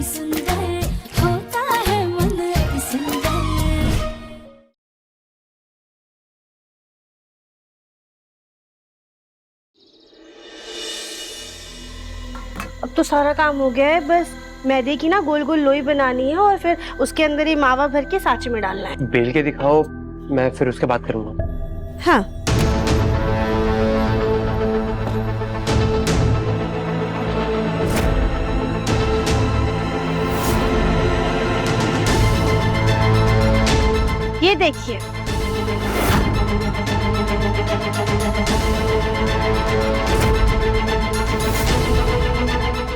अति सुंदर, होता है मन अति सुंदर। अब तो सारा काम हो गया है, बस मैदे की ना गोल गोल लोई बनानी है और फिर उसके अंदर ये मावा भर के सांचे में डालना है। बेल के दिखाओ, मैं फिर उसके बाद करूंगा। हाँ। ये देखिए,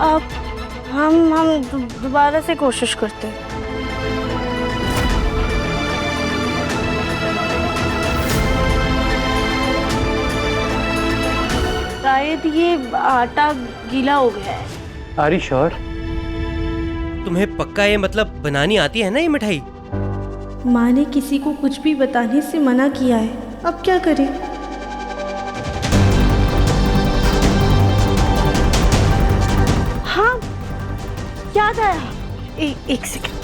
अब हम दोबारा से कोशिश करते हैं। शायद ये आटा गीला हो गया है। Are you sure? तुम्हें पक्का ये मतलब बनानी आती है ना ये मिठाई? माँ ने किसी को कुछ भी बताने से मना किया है, अब क्या करें? हाँ, याद आया। एक सेकंड।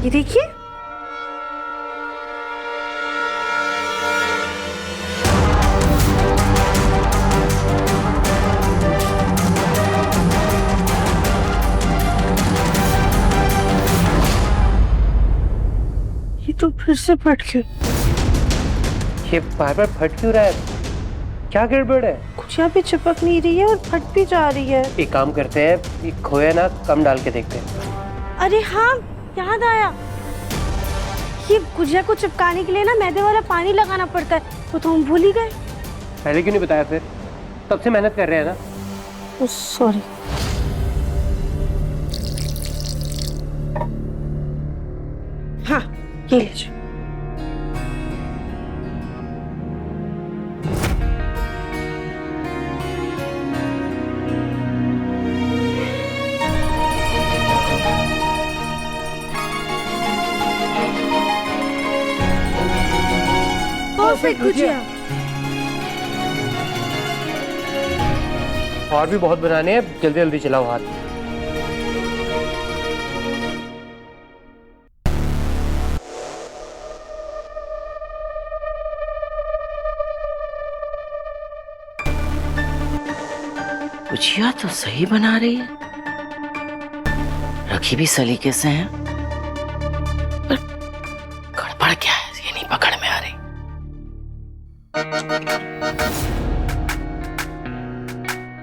ये देखिए, ये तो फिर से फट गया। ये बार बार फट क्यों रहा है? क्या गड़बड़ है? कुछ यहाँ पे चिपक नहीं रही है और फट भी जा रही है। एक काम करते हैं, ये खोया ना कम डाल के देखते हैं। अरे हाँ, याद आया, ये गुजिया को चिपकाने के लिए ना मैदे वाला पानी लगाना पड़ता है, वो तो हम भूल ही गए। पहले क्यों नहीं बताया फिर? तब से मेहनत कर रहे हैं ना। सॉरी। हाँ, ये लीजिए। परफेक्ट गुजिया। और भी बहुत बनाने हैं, जल्दी जल्दी चलाओ हाथ। गुजिया तो सही बना रही है, रखी भी सलीके से है, पर गड़बड़ क्या है ये नहीं पकड़ में आ रही।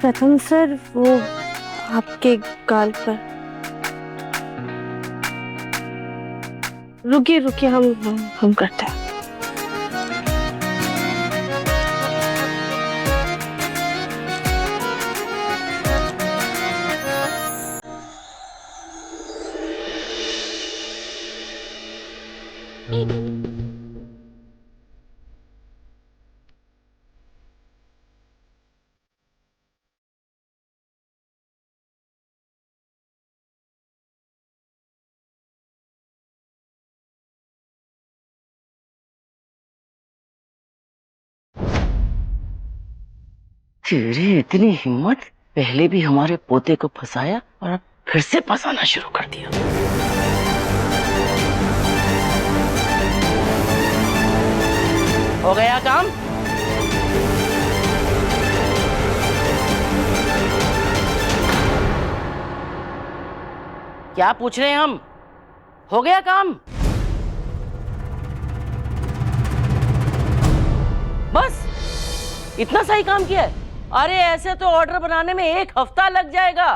प्रथम सर, वो आपके गाल पर। रुकिए रुकिए, हम करते हैं। तेरी इतनी हिम्मत, पहले भी हमारे पोते को फंसाया और अब फिर से फंसाना शुरू कर दिया। हो गया काम? क्या पूछ रहे हैं हम? हो गया काम? बस इतना सही काम किया है? अरे ऐसे तो ऑर्डर बनाने में 1 हफ्ता लग जाएगा।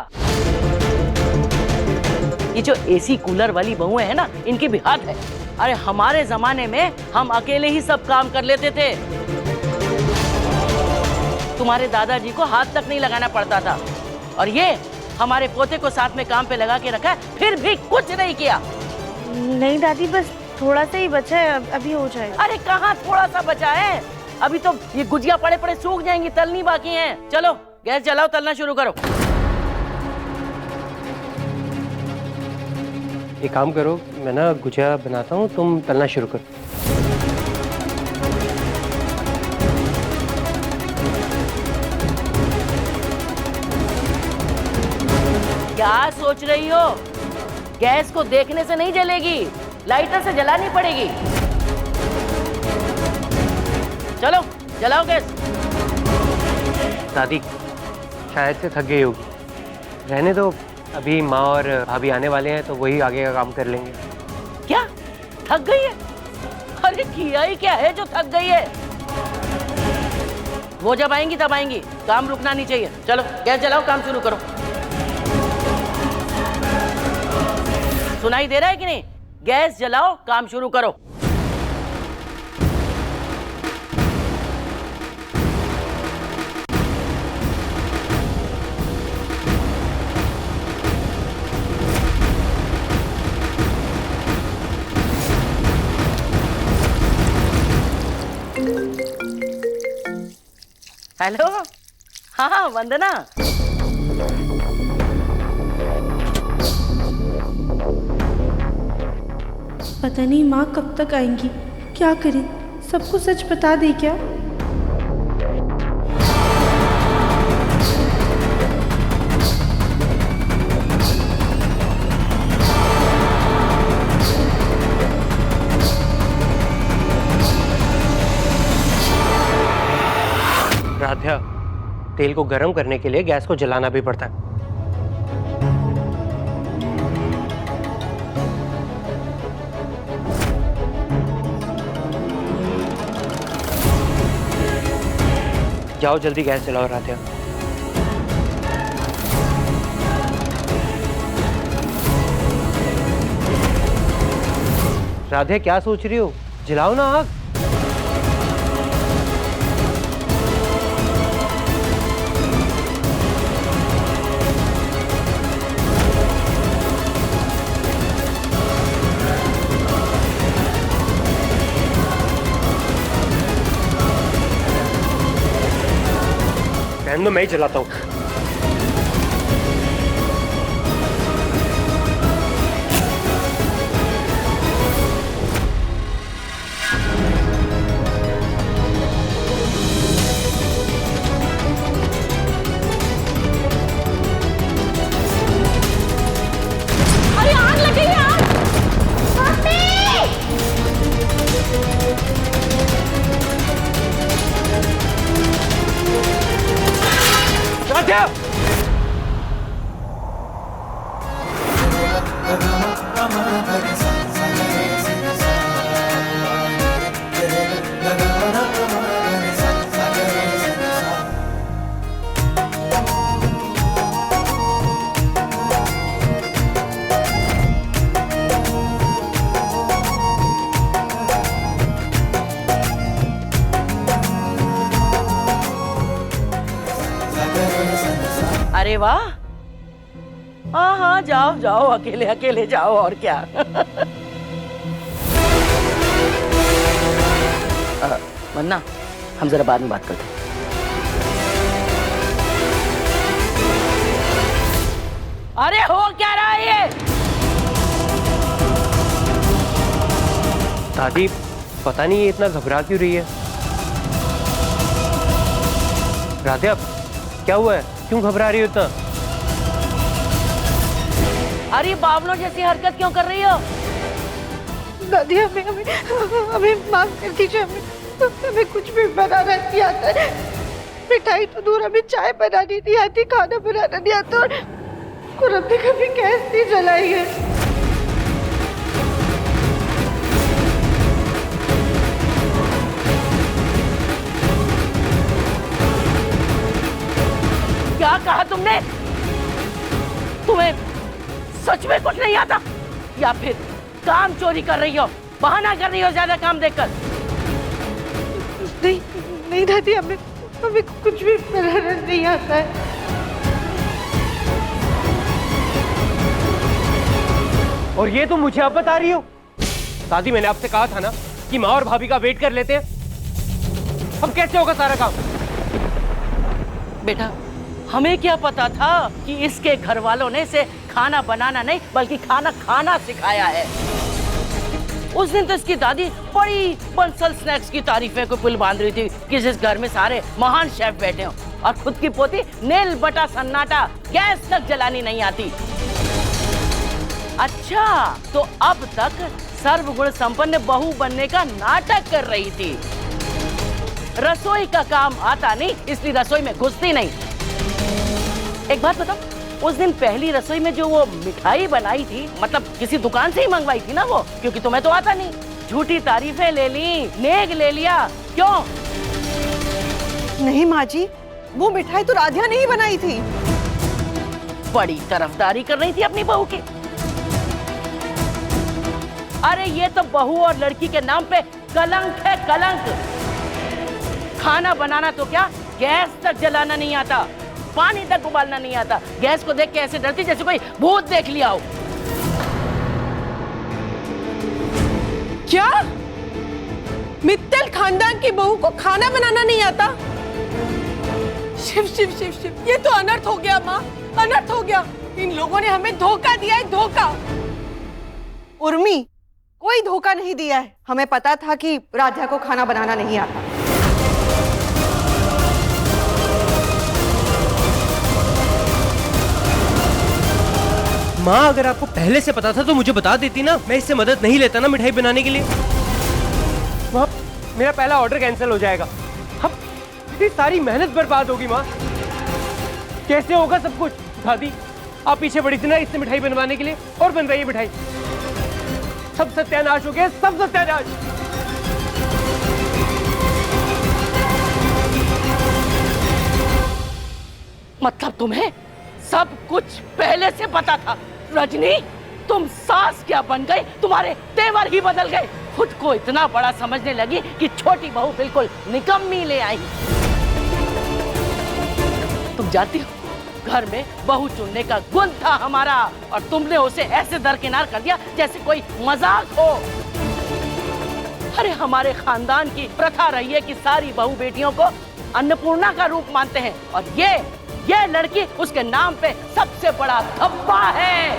ये जो एसी कूलर वाली बहुएं हैं ना, इनकी भी हद है। अरे हमारे जमाने में हम अकेले ही सब काम कर लेते थे, तुम्हारे दादाजी को हाथ तक नहीं लगाना पड़ता था, और ये हमारे पोते को साथ में काम पे लगा के रखा है, फिर भी कुछ नहीं किया। नहीं दादी, बस थोड़ा सा ही बचा है, अभी हो जाएगा। अरे कहाँ थोड़ा सा बचा है, अभी तो ये गुजिया पड़े पड़े सूख जाएंगी, तलनी बाकी है। चलो गैस जलाओ, तलना शुरू करो। एक काम करो, मैं ना गुजिया बनाता हूँ, तुम तलना शुरू करो। क्या सोच रही हो? गैस को देखने से नहीं जलेगी, लाइटर से जलानी पड़ेगी। चलो जलाओ गैस। दादी शायद से थक गई होगी, रहने दो, अभी माँ और भाभी आने वाले हैं तो वही आगे का काम कर लेंगे। क्या थक गई है? अरे किया ही क्या है जो थक गई है? वो जब आएंगी तब आएंगी, काम रुकना नहीं चाहिए। चलो गैस जलाओ, काम शुरू करो। सुनाई दे रहा है कि नहीं? गैस जलाओ, काम शुरू करो। हेलो, हाँ वंदना। पता नहीं माँ कब तक आएंगी, क्या करें, सबको सच बता दे क्या? राध्या, तेल को गर्म करने के लिए गैस को जलाना भी पड़ता है। जाओ जल्दी गैस जलाओ राध्या। राधे क्या सोच रही हो, जलाओ ना आग। मैं ही जलाता हूँ। अरे आग लग गई है, आग! राध्या! अरे वाह, हाँ हाँ जाओ जाओ, अकेले अकेले जाओ, और क्या। वरना हम जरा बाद में बात करते हैं। अरे हो क्या रहा है ये? दादी पता नहीं ये इतना घबरा क्यों रही है। राधे क्या हुआ है, क्यों घबरा रही हो इतना? अरे बावलों जैसी हरकत क्यों कर रही हो? दादी हमें हमें हमें माफ कर दीजिए, हमें कुछ भी बनाना नहीं आता है। मिठाई तो दूर, हमें चाय बनानी नहीं आती, खाना बनाना नहीं आता, और हमने कभी गैस नहीं जलाई है। क्या कहा तुमने? तुम्हें सच में कुछ नहीं आता, या फिर काम चोरी कर रही हो, बहाना कर रही हो ज्यादा काम देखकर? नहीं नहीं दादी, हमें कुछ भी बनाना नहीं आता है। और ये तुम मुझे अब बता रही हो? दादी मैंने आपसे कहा था ना कि माँ और भाभी का वेट कर लेते हैं। अब कैसे होगा सारा काम? बेटा हमें क्या पता था कि इसके घर वालों ने इसे खाना बनाना नहीं बल्कि खाना खाना सिखाया है। उस दिन तो इसकी दादी बड़ी बंसल स्नैक्स की तारीफें को पुल बांध रही थी कि जिस घर में सारे महान शेफ बैठे हों, और खुद की पोती नेल बटा सन्नाटा, गैस तक जलानी नहीं आती। अच्छा, तो अब तक सर्वगुण संपन्न बहू बनने का नाटक कर रही थी। रसोई का काम आता नहीं, इसलिए रसोई में घुसती नहीं। एक बात बताओ, उस दिन पहली रसोई में जो वो मिठाई बनाई थी, मतलब किसी दुकान से ही मंगवाई थी ना वो, क्योंकि तुम्हें तो आता नहीं। झूठी तारीफें ले ली, नेग ले लिया, क्यों? नहीं माँ जी, वो मिठाई तो राधिया ने ही बनाई थी। बड़ी तरफदारी कर रही थी अपनी बहू की। अरे ये तो बहू और लड़की के नाम पे कलंक है, कलंक। खाना बनाना तो क्या, गैस तक जलाना नहीं आता, पानी तक उबालना नहीं आता। गैस को देख के ऐसे डरती जैसे कोई भूत देख लिया हो। क्या मित्तल खानदान की बहू को खाना बनाना नहीं आता? शिव शिव शिव शिव, ये तो अनर्थ हो गया माँ, अनर्थ हो गया। इन लोगों ने हमें धोखा दिया है, धोखा। उर्मी, कोई धोखा नहीं दिया है। हमें पता था कि राधिया को खाना बनाना नहीं आता। माँ, अगर आपको पहले से पता था तो मुझे बता देती ना, मैं इससे मदद नहीं लेता ना मिठाई बनाने के लिए। माँ, मेरा पहला ऑर्डर कैंसिल हो जाएगा। हम इतनी सारी मेहनत बर्बाद होगी माँ। कैसे होगा सब कुछ? दादी, आप पीछे पड़ी थी ना इससे मिठाई बनवाने के लिए, और बन रही है मिठाई। सब सत्यानाश हो गया, सब सत्यानाश। मतलब तुम्हें सब कुछ पहले से पता था? रजनी, तुम सास क्या बन गई, तुम्हारे तेवर ही बदल गए। खुद को इतना बड़ा समझने लगी कि छोटी बहू बिल्कुल निकम्मी ले आई। तुम जानती हो, घर में बहू चुनने का गुण था हमारा, और तुमने उसे ऐसे दरकिनार कर दिया जैसे कोई मजाक हो। अरे हमारे खानदान की प्रथा रही है कि सारी बहू बेटियों को अन्नपूर्णा का रूप मानते हैं, और ये लड़की उसके नाम पे सबसे बड़ा धब्बा है।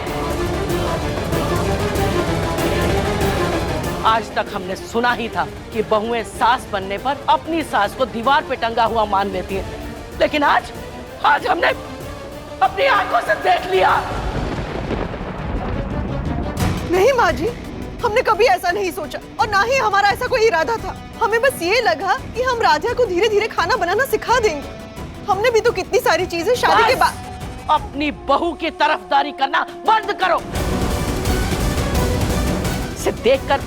आज तक हमने सुना ही था कि बहुएं सास बनने पर अपनी सास को दीवार पे टंगा हुआ मान लेती हैं, लेकिन आज हमने अपनी आंखों से देख लिया। नहीं माँ जी, हमने कभी ऐसा नहीं सोचा, और ना ही हमारा ऐसा कोई इरादा था। हमें बस ये लगा कि हम राधिया को धीरे धीरे खाना बनाना सिखा देंगे। हमने भी तो कितनी सारी चीजें शादी के बाद। अपनी बहू की तरफदारी करना बंद करो। इसे देखकर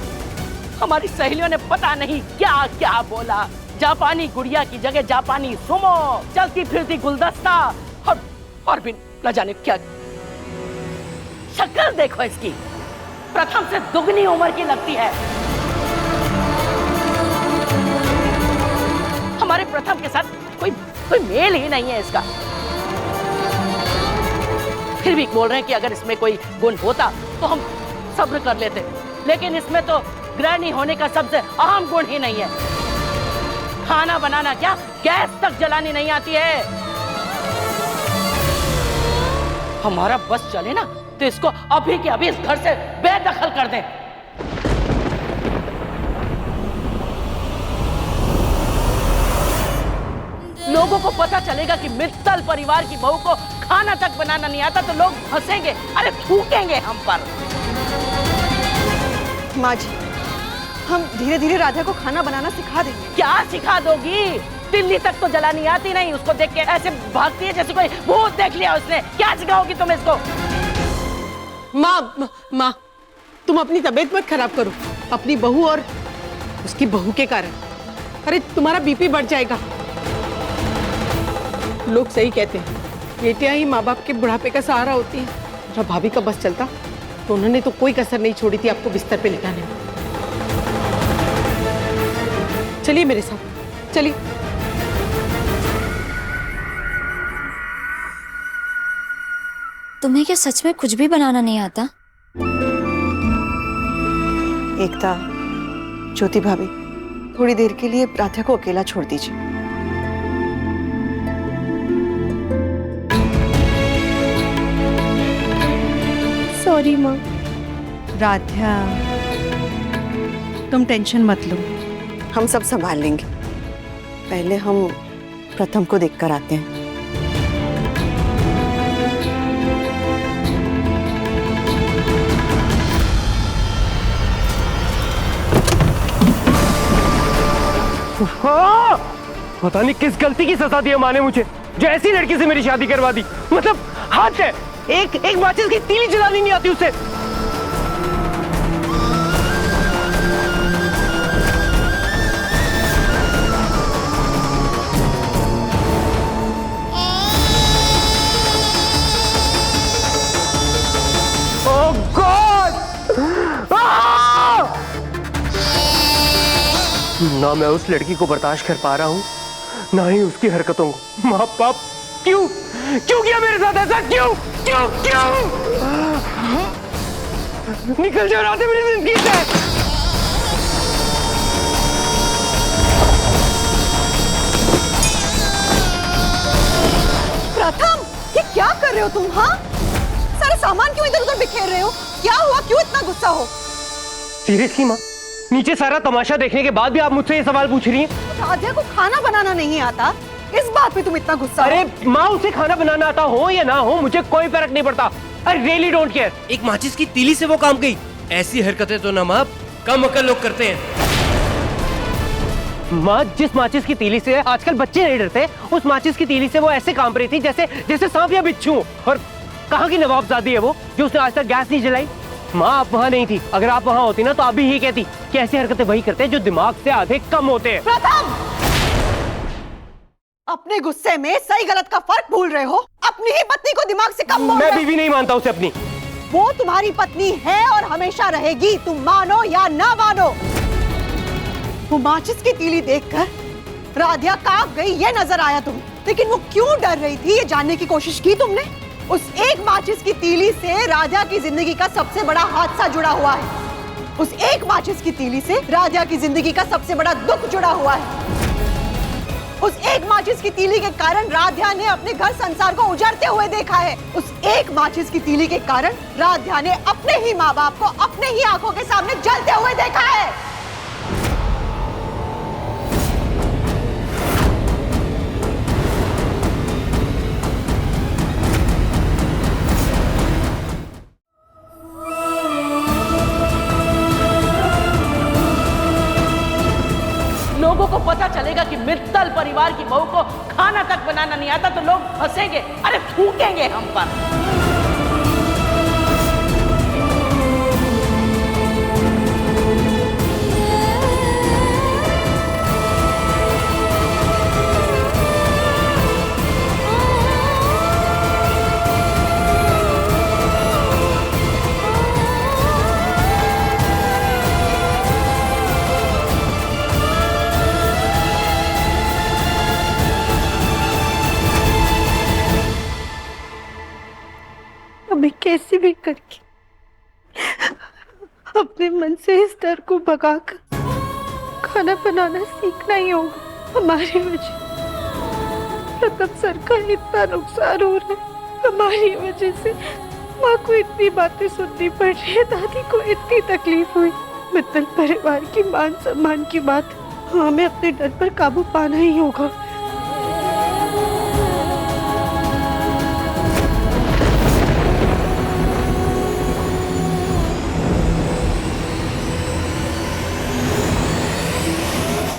हमारी सहेलियों ने पता नहीं क्या क्या बोला। जापानी गुड़िया की जगह जापानी सुमो, चलती फिरती गुलदस्ता, और भी न जाने क्या। शक्ल देखो इसकी, प्रथम से दुगनी उम्र की लगती है। हमारे प्रथम के साथ कोई मेल ही नहीं है इसका। फिर भी बोल रहे हैं कि अगर इसमें कोई गुण होता तो हम सब्र कर लेते, लेकिन इसमें तो गृहिणी होने का सबसे अहम गुण ही नहीं है। खाना बनाना क्या, गैस तक जलानी नहीं आती है। हमारा बस चले ना तो इसको अभी के अभी इस घर से बेदखल कर दें। लोगों को पता चलेगा कि मित्तल परिवार की बहू को खाना तक बनाना नहीं आता, तो लोग हंसेंगे, अरे थूकेंगे हम पर। माँ जी, हम धीरे धीरे राधा को खाना बनाना सिखा देंगे। क्या सिखा दोगी? दिल्ली तक तो जलानी आती नहीं, उसको देख के ऐसे भागती है जैसे कोई भूत देख लिया उसने। क्या सिखाओगी तुम इसको? माँ, तुम अपनी तबीयत मत खराब करो, अपनी बहू और उसकी बहू के कारण। अरे तुम्हारा बीपी बढ़ जाएगा। लोग सही कहते हैं, बेटियां ही माँ बाप के बुढ़ापे का सहारा होती हैं। जब भाभी का बस चलता तो उन्होंने तो कोई कसर नहीं छोड़ी थी आपको बिस्तर पे लिटाने में। चलिए मेरे साथ, चलिए। तुम्हें क्या सच में कुछ भी बनाना नहीं आता? एकता, ज्योति भाभी, थोड़ी देर के लिए राधा को अकेला छोड़ दीजिए। सॉरी माँ। राधा, तुम टेंशन मत लो, हम सब संभाल लेंगे। पहले हम प्रथम को देखकर आते हैं। हाँ! पता नहीं किस गलती की सजा दी है माँ ने मुझे, जो ऐसी लड़की से मेरी शादी करवा दी। मतलब हाथ है, एक माचिस की तीली जलानी नहीं आती उसे। ओह गॉड! ना मैं उस लड़की को बर्दाश्त कर पा रहा हूँ, ना ही उसकी हरकतों को। माँ बाप क्यों किया मेरे साथ ऐसा? क्यों क्यों क्यों? निकल जाओ राधे मेरी जिंदगी से। प्रथम, ये क्या कर रहे हो तुम? हाँ, सारा सामान क्यों इधर उधर बिखेर रहे हो? क्या हुआ, क्यों इतना गुस्सा हो? सीरियसली माँ, नीचे सारा तमाशा देखने के बाद भी आप मुझसे ये सवाल पूछ रही हैं? राधिया को खाना बनाना नहीं आता, इस बात पे तुम इतना गुस्सा? अरे माँ, उसे खाना बनाना आता हो या ना हो मुझे कोई फर्क नहीं पड़ता। I really don't care. एक माचिस की तीली से वो काम गई। ऐसी हरकतें तो ना माँ कम अक्ल लोग करते हैं। माँ, जिस माचिस की तीली से आजकल बच्चे नहीं डरते, उस माचिस की तीली से वो ऐसे कांप रही थी जैसे सांप या बिच्छू। और कहाँ की नवाबजादी है वो जो उसने आज तक गैस नहीं जलाई? माँ, आप वहाँ नहीं थी। अगर आप वहाँ होती ना तो आप भी यही कहती कि ऐसी हरकतें वही करते हैं जो दिमाग से आधे कम होते हैं। प्रथम, अपने गुस्से में सही गलत का फर्क भूल रहे हो। अपनी ही पत्नी को दिमाग से कम बोल रहे हो। मैं बीवी नहीं मानता उसे अपनी। वो तुम्हारी पत्नी है और हमेशा रहेगी, तुम मानो या ना मानो। वो माचिस की तीली देखकर राधिया कांप गई, ये नजर आया तुम्हें, लेकिन वो क्यों डर रही थी ये जानने की कोशिश की तुमने? उस एक माचिस की तीली से राधिया की जिंदगी का सबसे बड़ा हादसा जुड़ा हुआ है। उस एक माचिस की तीली से राधिया की जिंदगी का सबसे बड़ा दुख जुड़ा हुआ है। उस एक माचिस की तीली के कारण राधिया ने अपने घर संसार को उजाड़ते हुए देखा है। उस एक माचिस की तीली के कारण राधिया ने अपने ही माँ बाप को अपने ही आंखों के सामने जलते हुए देखा है। लोगों को पता चलेगा कि मित्तल परिवार की बहू को खाना तक बनाना नहीं आता तो लोग हंसेंगे, अरे थूकेंगे हम पर। हमें कैसे भी करके अपने मन से इस डर को भगाकर खाना बनाना सीखना ही होगा। हमारी वजह प्रथम सर का इतना नुकसान हो रहा है, हमारी वजह से माँ को इतनी बातें सुननी पड़ रही है, दादी को इतनी तकलीफ हुई। मित्तल परिवार की मान सम्मान की बात, हमें अपने डर पर काबू पाना ही होगा।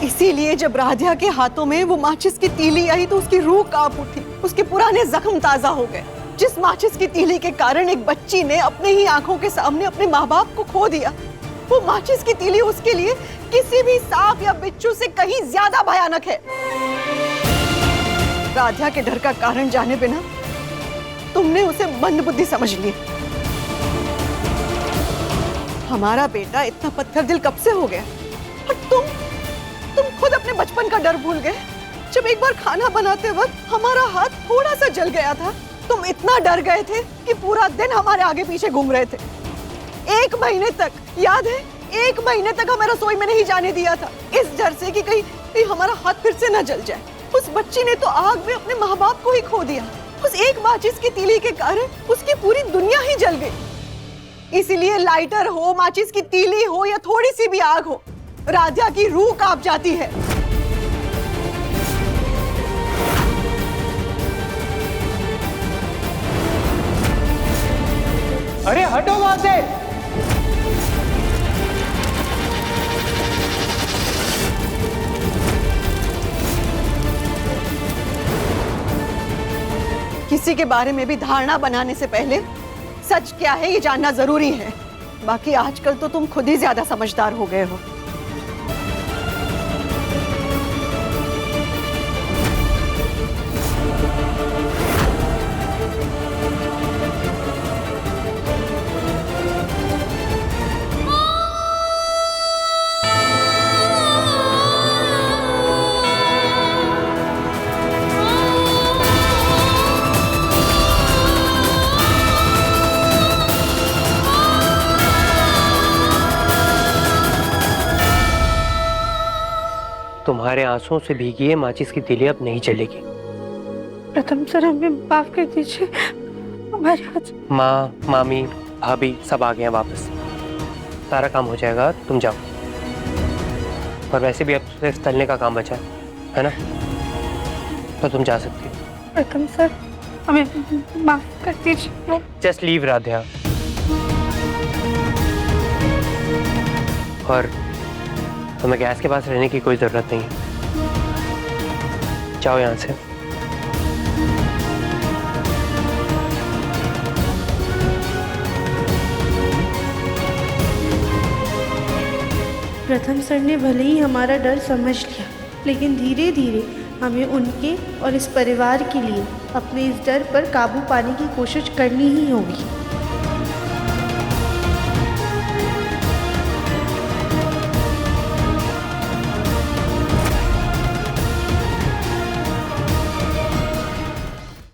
इसीलिए जब राधिया के हाथों में वो माचिस की तीली आई तो उसकी रूह कांप उठी, उसके पुराने जख्म ताजा हो गए। जिस माचिस की तीली के कारण एक बच्ची ने अपने ही आंखों के सामने अपने माँ बाप को खो दिया, वो माचिस की तीली उसके लिए किसी भी सांप या बिच्छू से कहीं ज्यादा भयानक है। राधिया के डर का कारण जाने बिना तुमने उसे मंदबुद्धि समझ लिया। हमारा बेटा इतना पत्थर दिल कब से हो गया? और तुम खुद अपने बचपन का डर भूल गए। जब एक बार खाना बनाते वक्त हमारा हाथ थोड़ा सा जल गया था, तुम इतना डर गए थे कि पूरा दिन हमारे आगे पीछे घूम रहे थे। 1 महीने तक, याद है, 1 महीने तक हमें रसोई में नहीं जाने दिया था, इस डर से कि कहीं हमारा हाथ फिर से न जल जाए। उस बच्ची ने तो आग में अपने माँ बाप को ही खो दिया। उस एक माचिस की तीली के कारण उसकी पूरी दुनिया ही जल गई। इसीलिए लाइटर हो, माचिस की तीली हो या थोड़ी सी भी आग हो, राधिया की रूह कांप जाती है। अरे हटो वहां से। किसी के बारे में भी धारणा बनाने से पहले सच क्या है ये जानना जरूरी है। बाकी आजकल तो तुम खुद ही ज्यादा समझदार हो गए हो। तुम्हारे आंसुओं से भीगी ये माचिस की तीली अब नहीं चलेगी। प्रथम सर हमें माफ कर दीजिए, हमारे आज माँ, मामी, भाभी सब आ गए हैं वापस। सारा काम हो जाएगा, तुम जाओ। और वैसे भी अब सिर्फ तलने का काम बचा है ना, तो तुम जा सकती हो। प्रथम सर हमें माफ कर दीजिए। Just leave Radhya. और तुम्हें गैस के पास रहने की कोई जरूरत नहीं है, जाओ यहाँ से। प्रथम सर ने भले ही हमारा डर समझ लिया, लेकिन धीरे धीरे हमें उनके और इस परिवार के लिए अपने इस डर पर काबू पाने की कोशिश करनी ही होगी।